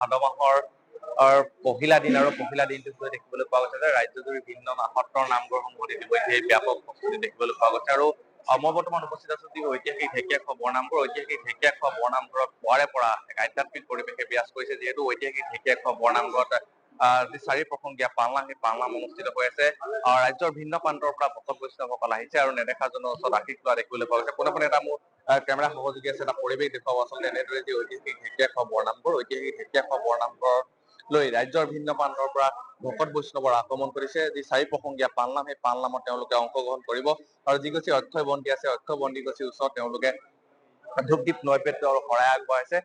ভাদ মাহৰ পহিলা দিন আৰু পহিলা দিনটোত দেখিবলৈ পোৱা গৈছে যে ৰাজ্যজুৰি ভিন্ন সত্ৰৰ নামঘৰসমূহত ইতিমধ্যে ব্যাপক প্ৰস্তুতি দেখিবলৈ পোৱা গৈছে। আৰু মই বৰ্তমান উপস্থিত আছো যি ঐতিহাসিক ঢেকীয়াখোৱা বৰনামঘৰ। ঐতিহাসিক ঢেকীয়াখোৱা বৰনামঘৰত পুৱাৰে পৰা এক আধ্যাত্মিক পৰিৱেশে বিৰাজ কৰিছে, যিহেতু ঐতিহাসিক ঢেকীয়াখোৱা বৰনামঘৰত যি 4 প্ৰসংগীয়া পালনাম, সেই পালনাম অনুষ্ঠিত হৈ আছে। ৰাজ্যৰ ভিন্ন প্ৰান্তৰ পৰা ভকত বৈষ্ণৱসকল আহিছে আৰু নেদেখাজনৰ ওচৰত আশীষ লোৱা দেখিবলৈ পোৱা গৈছে। পোনে পোনে এটা মোৰ কেমেৰা সহযোগী আছে, এটা পৰিৱেশ দেখুৱাব। আচলতে এনেদৰে যি ঐতিহাসিক ঢেকীয়াখোৱা বৰনামঘৰ, ঐতিহাসিক ঢেকীয়াখোৱা বৰনামঘৰ লৈ ৰাজ্যৰ ভিন্ন প্ৰান্তৰ পৰা ভকত বৈষ্ণৱৰ আগমন কৰিছে। যি 4 প্ৰসংগীয়া পালনাম, সেই পালনামত তেওঁলোকে অংশগ্ৰহণ কৰিব আৰু যি গছি অক্ষয় বন্তি আছে, অক্ষয় বন্তি গছিৰ ওচৰত তেওঁলোকে ধূপ দ্বীপ নৈবেদ্য আৰু শৰাই আগবঢ়াইছে।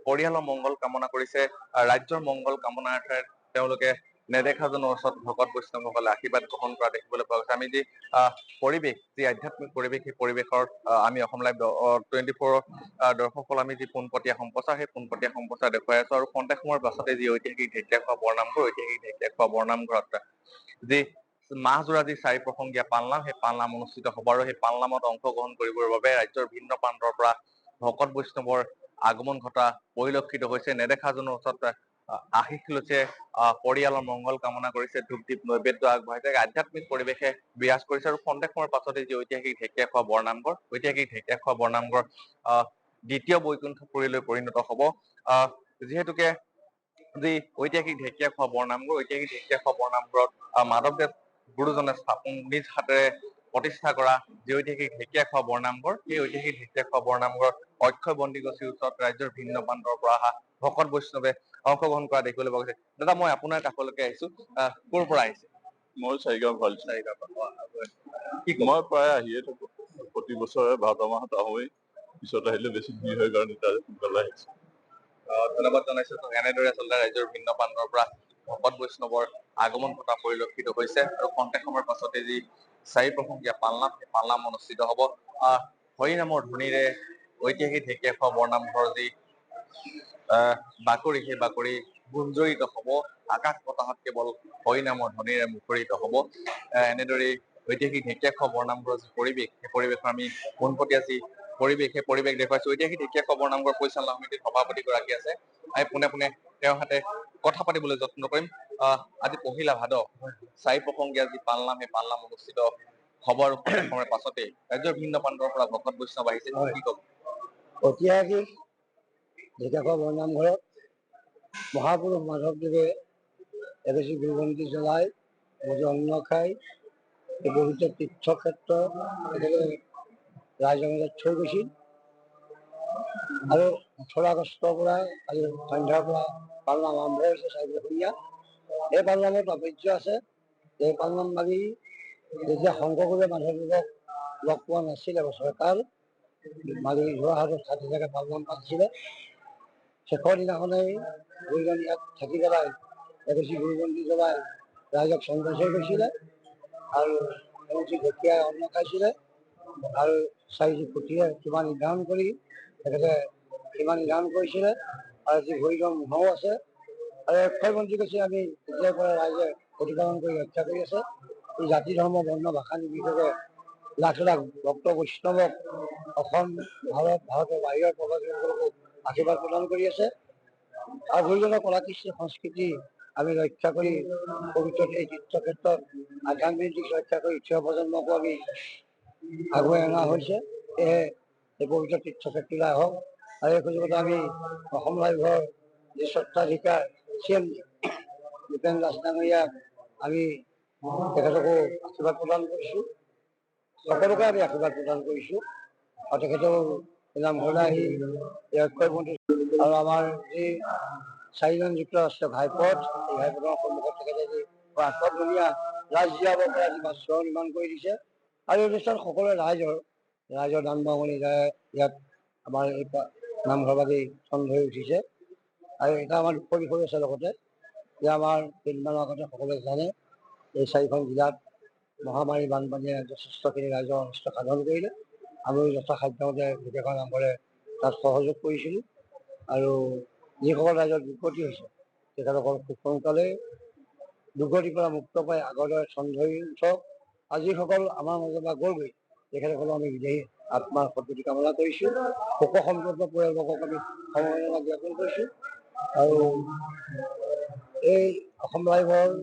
পৰিয়ালৰ মংগল কামনা কৰিছে, ৰাজ্যৰ মংগল কামনাৰ্থে তেওঁলোকে নেদেখাজনৰ ওচৰত ভকত বৈষ্ণৱসকলে আশীৰ্বাদ গ্ৰহণ কৰা দেখিবলৈ পোৱা গৈছে। আমি যি পৰিৱেশ, যি আধ্যাত্মিক পৰিৱেশ, সেই পৰিৱেশৰ আমি অসম লাইভ 24 দৰ্শকসকল আমি যি পোনপটীয়া সম্প্ৰচাৰ, সেই পোনপটীয়া সম্প্ৰচাৰ দেখুৱাই আছো। আৰু খন্তেক সময়ৰ পাছতে যি ঐতিহাসিক ঢেকীয়াখোৱা বৰনামঘৰ, ঐতিহাসিক ঢেকীয়াখোৱা বৰনামঘৰত যি মাহজোৰা যি 4 প্ৰসংগীয়া পালনাম, সেই পালনাম অনুষ্ঠিত হ'ব আৰু সেই পালনামত অংশগ্ৰহণ কৰিবৰ বাবে ৰাজ্যৰ ভিন্ন প্ৰান্তৰ পৰা ভকত বৈষ্ণৱৰ আগমন ঘটা পৰিলক্ষিত হৈছে। নেদেখাজনৰ ওচৰত আশীষ লৈছে, পৰিয়ালৰ মংগল কামনা কৰিছে, ধূপ দ্বীপ নৈবেদ্য আগবঢ়াইছে। আধ্যাত্মিক পৰিৱেশে বিৰাজ কৰিছে আৰু খন্তেক সময়ৰ পাছতে যি ঐতিহাসিক ঢেকীয়াখোৱা বৰনামঘৰ, ঐতিহাসিক ঢেকীয়াখোৱা বৰনামঘৰ দ্বিতীয় বৈকুণ্ঠপুৰীলৈ পৰিণত হ'ব। যিহেতুকে যি ঐতিহাসিক ঢেকীয়াখোৱা বৰনামঘৰ, ঐতিহাসিক ঢেকীয়াখোৱা বৰনামঘৰত মাধৱদেৱ গুৰুজনে নিজ হাতেৰে প্ৰতিষ্ঠা কৰা যি ঐতিহাসিক ঢেকীয়াখোৱা বৰনামঘৰ, সেই ঐতিহাসিক ঢেকীয়াখোৱা বৰনামঘৰ অক্ষয় বন্তি গছিৰ ওচৰত ৰাজ্যৰ ভিন্ন প্ৰান্তৰ পৰা অহা ভকত বৈষ্ণৱে অংশগ্ৰহণ কৰা দেখিবলৈ পোৱা গৈছে। দাদা, মই আপোনাৰ কাষলৈকে আহিছো, ক'ৰ পৰা আহিছে? মই চাৰিগাঁও ভাল। কি মই প্ৰায় আহিয়ে থাকো, প্ৰতি বছৰে ভাদ মাহত আহোৱেই। পিছত আহিলে বেছি ভিৰ হয় কাৰণে সোনকালে আহিছো। ধন্যবাদ জনাইছো। এনেদৰে আচলতে ৰাজ্যৰ ভিন্ন প্ৰান্তৰ পৰা ভকত বৈষ্ণৱৰ আগমন ঘটা পৰিলক্ষিত হৈছে আৰু খন্তেক সময়ৰ পাছতে যি 4 প্ৰসংগীয়া পালনাম, সেই পালনাম অনুষ্ঠিত হ'ব। হৰিনামৰ ধ্বনিৰে ঐতিহাসিক ঢেকীয়াখোৱা বৰনামঘৰ যি বাকৰি, সেই বাকৰি গুঞ্জৰিত হ'ব। আকাশ বতাহত কেৱল হৰিনামৰ ধ্বনিৰে মুখৰিত হ'ব। এনেদৰে ঐতিহাসিক ঢেকীয়াখোৱা বৰনামঘৰৰ যি পৰিৱেশ, সেই পৰিৱেশৰ আমি পোনপটীয়া যি পৰিৱেশ, সেই পৰিৱেশ দেখুৱাইছো। ঐতিহাসিক ঢেকীয়াখোৱা বৰনামঘৰ পৰিচালনা সমিতিৰ সভাপতি গৰাকী আছে, আমি পোনে পোনে তেওঁৰ হাতে কথা পাতিবলৈ যত্ন কৰিম। আজি পহিলা ভাদ, 4 প্ৰসংগীয়া যি পালনাম, সেই পালনাম অনুষ্ঠিত হ'ব আৰু সময়ৰ পাছতে ৰাজ্যৰ ভিন্ন প্ৰান্তৰ পৰা ভকত বৈষ্ণৱ আহিছে। কি ক'ব? ঐতিহাসিক ঢেকীয়াখোৱা বৰনামঘৰত মহাপুৰুষ মাধৱদেৱে এগছি গুৰুবন্তি জ্বলাই মজু অন্ন খাই এই পবিত্ৰ তীৰ্থক্ষেত্ৰ ৰাইজৰ মাজত থৈ গৈছিল। আৰু 18 আগষ্টৰ পৰা আজি সন্ধ্যাৰ পৰা পালনাম আৰম্ভ হৈছে 4 প্ৰসংগীয়া। এই পালনামৰ তাৎপৰ্য আছে। এই পালনাম মাৰি যেতিয়া শংকৰগুৰুৱে মাধৱদেৱক লগ পোৱা নাছিলে বছৰকাল, মাৰি যোৰহাটত 60 জেগা পালনাম পাতিছিলে। শেষৰ দিনাখনেই গুৰুজন ইয়াত থাকি পেলাই এগছি গুৰুবন্তি জ্বলাই ৰাইজক চন্দ্ৰচৰ কৰিছিলে আৰু এগছি ঢেকীয়াই অন্ন খাইছিলে আৰু 4টি পুথিয়ে সীমা নিৰ্ধাৰণ কৰি তেখেতে সীমা নিৰ্ধাৰণ কৰিছিলে। আৰু যি হৰিজন মহো আছে আৰু অক্ষয় বন্তি গছি আমি তেতিয়াৰ পৰা ৰাইজে প্ৰতিপালন কৰি ৰক্ষা কৰি আছে। এই জাতি ধৰ্ম বৰ্ণ ভাষা নিৰ্বিশেষে লাখ লাখ ভক্ত বৈষ্ণৱক অসম, ভাৰতৰ বাহিৰৰ প্ৰবাসীসকলকো আশীৰ্বাদ প্ৰদান কৰি আছে। আৰু গুৰুজনৰ কলা কৃষ্টি সংস্কৃতি আমি ৰক্ষা কৰি পবিত্ৰ এই তীৰ্থক্ষেত্ৰত আধ্যাত্মিক দিশ ৰক্ষা কৰি উঠি অহা প্ৰজন্মকো আমি আগুৱাই অনা হৈছে। সেয়েহে এই পবিত্ৰ তীৰ্থক্ষেত্ৰলৈ আহক। আৰু এই সুযোগতে আমি অসম লাইভৰ যি স্বত্বাধিকাৰ CM দীপেন দাস ডাঙৰীয়াক আমি তেখেতকো আশীৰ্বাদ প্ৰদান কৰিছোঁ। সকলোকে আমি আশীৰ্বাদ প্ৰদান কৰিছোঁ আৰু তেখেতেও নামঘৰলৈ আহি অক্ষয় বন্তি আৰু আমাৰ যি 4জন যুক্তৰাষ্ট্ৰীয় ঘাইপথ, এই ঘাইপথৰ সন্মুখত তেখেতে যি আত্মধুনীয়া ৰাইজ জীয়াব পৰা যি বাস্ত্ৰ নিৰ্মাণ কৰি দিছে। আৰু এই অনুষ্ঠান সকলোৱে ৰাইজৰ দান বৰঙণি ইয়াত আমাৰ এই নামঘৰ বাবেই চন্দ হৈ উঠিছে। আৰু এটা আমাৰ দুখৰ বিষয় আছে লগতে যে আমাৰ কেইদিনমানৰ আগতে সকলোৱে জানে এই 4খন জিলাত মহামাৰী বানপানীয়ে যথেষ্টখিনি ৰাইজৰ অনিষ্ট সাধন কৰিলে। আমি যথাসাধ্যমতে গোটেইখন নামঘৰে তাত সহযোগ কৰিছিলোঁ আৰু যিসকল ৰাইজৰ দুৰ্গতি হৈছে তেখেতসকল খুব সোনকালে দুৰ্গতিৰ পৰা মুক্ত পাই আগৰ দৰে চন্দ হৈ উঠক। আৰু যিসকল আমাৰ মাজৰ পৰা গ'লগৈ তেখেতসকলক আমি বিদেহী আত্মাৰ সদ্গতি কামনা কৰিছোঁ। শোক সম্পন্ন পৰিয়ালবৰ্গক আমি সমবেদনা জ্ঞাপন কৰিছোঁ। আৰু এই অসম লাইভৰ